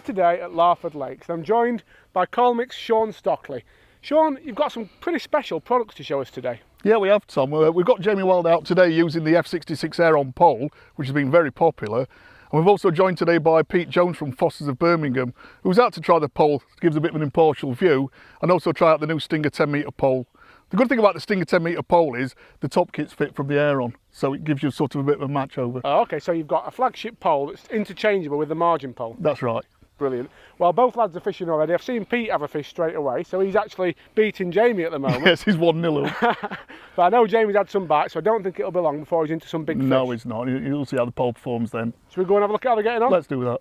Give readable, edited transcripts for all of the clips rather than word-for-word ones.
today at Larford Lakes. I'm joined by Colmic's Sean Stockley. Sean, you've got some pretty special products to show us today. Yeah, we have, Tom. We've got Jamie Wild out today using the F66 Airon pole, which has been very popular. And we've also joined today by Pete Jones from Fosters of Birmingham, who's out to try the pole, gives a bit of an impartial view, and also try out the new Stinger 10 metre pole. The good thing about the Stinger 10 metre pole is the top kit's fit from the Airon, so it gives you sort of a bit of a match over. Oh, okay, so you've got a flagship pole that's interchangeable with the margin pole. That's right. Brilliant. Well, both lads are fishing already. I've seen Pete have a fish straight away, so he's actually beating Jamie at the moment. Yes, he's 1-0 up. But I know Jamie's had some bites, so I don't think it'll be long before he's into some big fish. No, it's not. You'll see how the pole performs then. Should we go and have a look at how they're getting on? Let's do that.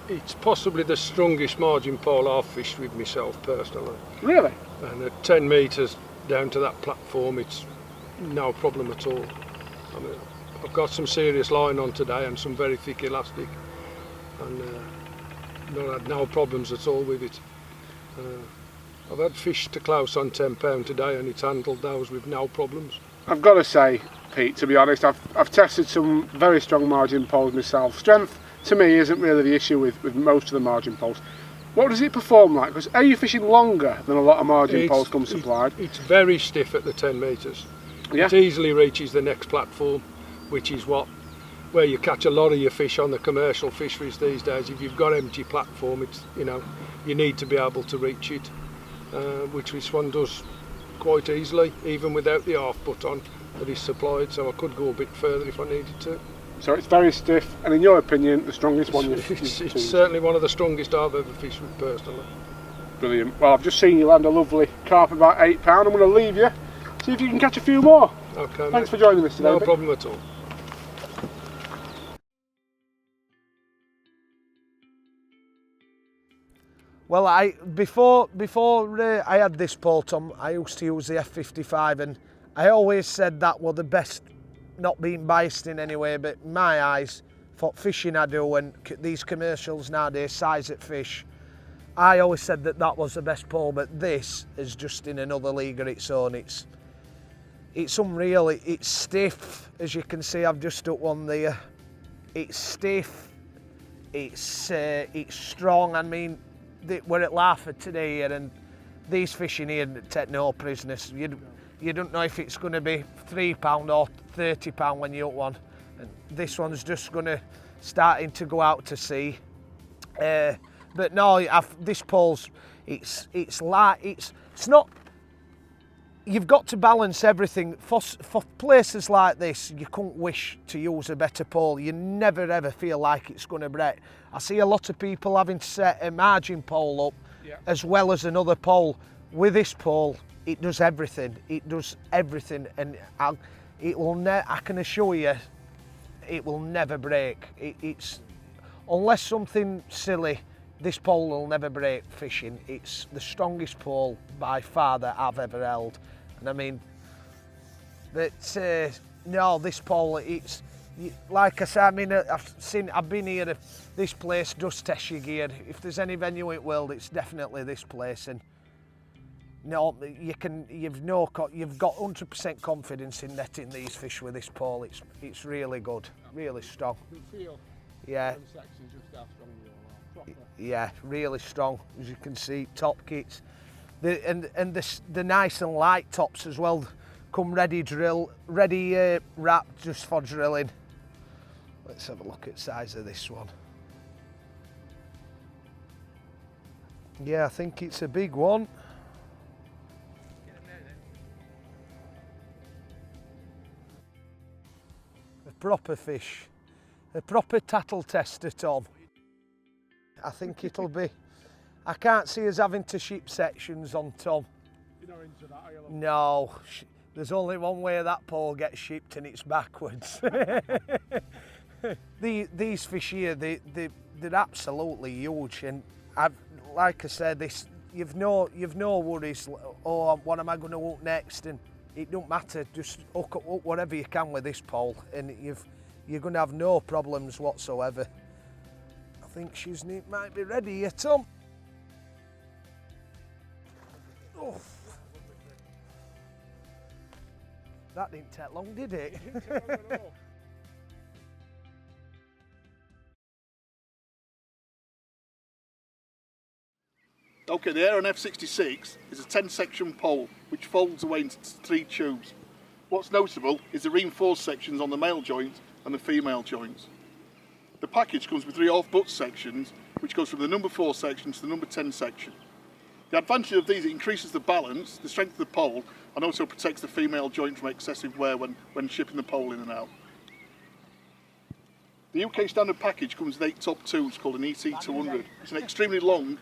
It's possibly the strongest margin pole I've fished with myself personally. Really? And at 10 metres down to that platform, it's no problem at all. I mean, I've got some serious line on today and some very thick elastic, and not had no problems at all with it. I've had fish to close on £10 today and it's handled those with no problems. I've got to say, Pete, to be honest, I've tested some very strong margin poles myself. Strength, to me, isn't really the issue with most of the margin poles. What does it perform like? Because are you fishing longer than a lot of margin poles come supplied? It's very stiff at the 10 metres. Yeah. It easily reaches the next platform, which is where you catch a lot of your fish on the commercial fisheries these days. If you've got empty platform, it's, you need to be able to reach it, which this one does quite easily, even without the half butt on that is supplied. So I could go a bit further if I needed to. So it's very stiff, and in your opinion, the strongest one you've It's certainly one of the strongest I've ever fished with personally. Brilliant. Well, I've just seen you land a lovely carp about £8. I'm going to leave you, see if you can catch a few more. Okay. Thanks for joining us today. No problem at all. Well, before I had this pole, Tom, I used to use the F55, and I always said that was the best. Not being biased in any way, but in my eyes, for fishing I do, and these commercials nowadays, size at fish, I always said that was the best pole, but this is just in another league of its own. It's unreal. It's stiff, as you can see. I've just stuck one there. It's stiff. It's strong. I mean, we're at Larford today, and these fishing here take no prisoners. You don't know if it's going to be £3 or £30 when you hook one. And this one's just going to starting to go out to sea. But no, this pole's it's not. You've got to balance everything. For places like this, you couldn't wish to use a better pole. You never ever feel like it's going to break. I see a lot of people having to set a margin pole up as well as another pole. With this pole, it does everything. It does everything, and I can assure you, it will never break. It's unless something silly, this pole will never break fishing. It's the strongest pole by far that I've ever held, and I mean, but No, this pole, it's like I said. I mean, I've been here. This place does test your gear. If there's any venue in the world, it's definitely this place. And no, you've got 100% confidence in netting these fish with this pole. It's really good, really strong. Yeah. Yeah, really strong, as you can see. Top kits, the nice and light tops as well. Come ready wrapped just for drilling. Let's have a look at the size of this one. Yeah, I think it's a big one. A proper fish, a proper tattle tester, Tom. I think it'll be. I can't see us having to ship sections on, Tom. You're not into that, are you? No, there's only one way that pole gets shipped, and it's backwards. These fish here, they're absolutely huge, and like I said, you've no worries. Oh, what am I going to hook next? And it don't matter. Just hook whatever you can with this pole, and you're going to have no problems whatsoever. I think she might be ready here, Tom. Oh. That didn't take long, did it? Okay, the Airon F66 is a 10-section pole which folds away into 3 tubes. What's notable is the reinforced sections on the male joint and the female joints. The package comes with 3 half-butt sections which goes from the number 4 section to the number 10 section. The advantage of these, it increases the balance, the strength of the pole, and also protects the female joint from excessive wear when shipping the pole in and out. The UK standard package comes with 8 top tubes called an EC200. It's an extremely long,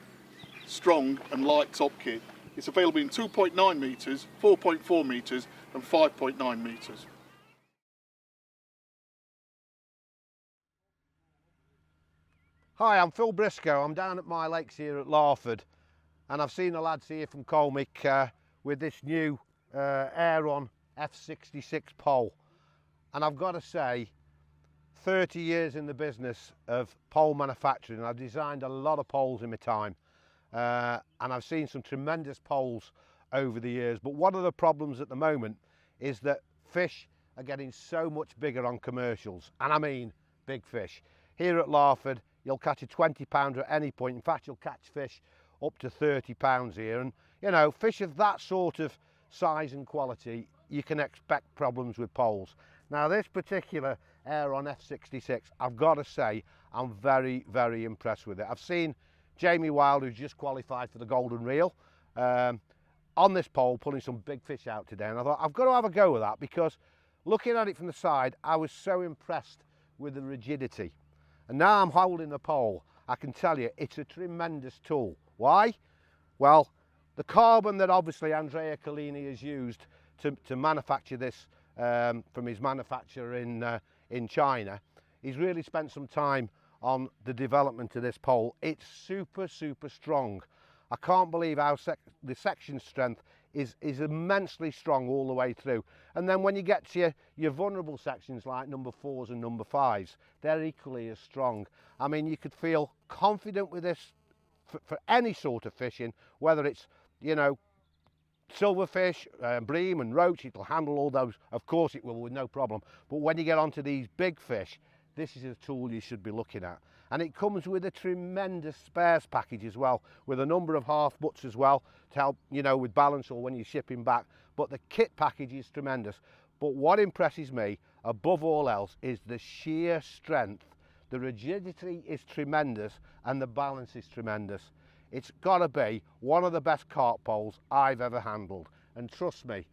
strong and light top kit. It's available in 2.9 metres, 4.4 metres and 5.9 metres. Hi, I'm Phil Briscoe. I'm down at my lakes here at Larford, and I've seen the lads here from Colmic with this new Airon F66 pole. And I've got to say, 30 years in the business of pole manufacturing, I've designed a lot of poles in my time. And I've seen some tremendous poles over the years, but one of the problems at the moment is that fish are getting so much bigger on commercials, and I mean big fish. Here at Larford, you'll catch a 20 pounder at any point. In fact, you'll catch fish up to 30 pounds here, and you know, fish of that sort of size and quality, you can expect problems with poles. Now this particular Airon F66, I've got to say, I'm very, very impressed with it. I've seen Jamie Wild, who's just qualified for the Golden Reel, on this pole pulling some big fish out today, and I thought I've got to have a go with that, because looking at it from the side, I was so impressed with the rigidity. And now I'm holding the pole, I can tell you it's a tremendous tool. Why? Well, the carbon that obviously Andrea Collini has used to manufacture this from his manufacturer in China, he's really spent some time on the development of this pole. It's super, super strong. I can't believe how the section strength is immensely strong all the way through. And then when you get to your vulnerable sections like number 4s and number 5s, they're equally as strong. I mean, you could feel confident with this for any sort of fishing, whether it's, you know, silverfish, bream and roach, it'll handle all those. Of course it will, with no problem. But when you get onto these big fish, this is a tool you should be looking at. And it comes with a tremendous spares package as well, with a number of half butts as well to help, you know, with balance or when you're shipping back. But the kit package is tremendous. But what impresses me above all else is the sheer strength. The rigidity is tremendous and the balance is tremendous. It's got to be one of the best carp poles I've ever handled. And trust me,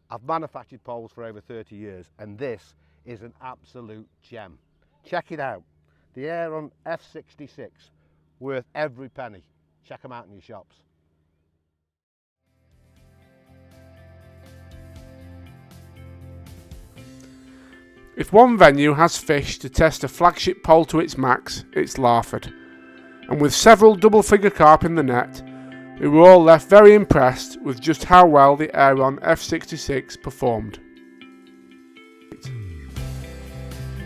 I've manufactured poles for over 30 years, and this is an absolute gem. Check it out. The Airon F66, worth every penny. Check them out in your shops. If one venue has fish to test a flagship pole to its max, it's Larford. And with several double-figure carp in the net, we were all left very impressed with just how well the Airon F66 performed.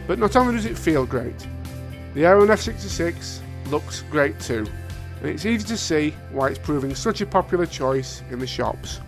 But not only does it feel great, the Airon F66 looks great too, and it's easy to see why it's proving such a popular choice in the shops.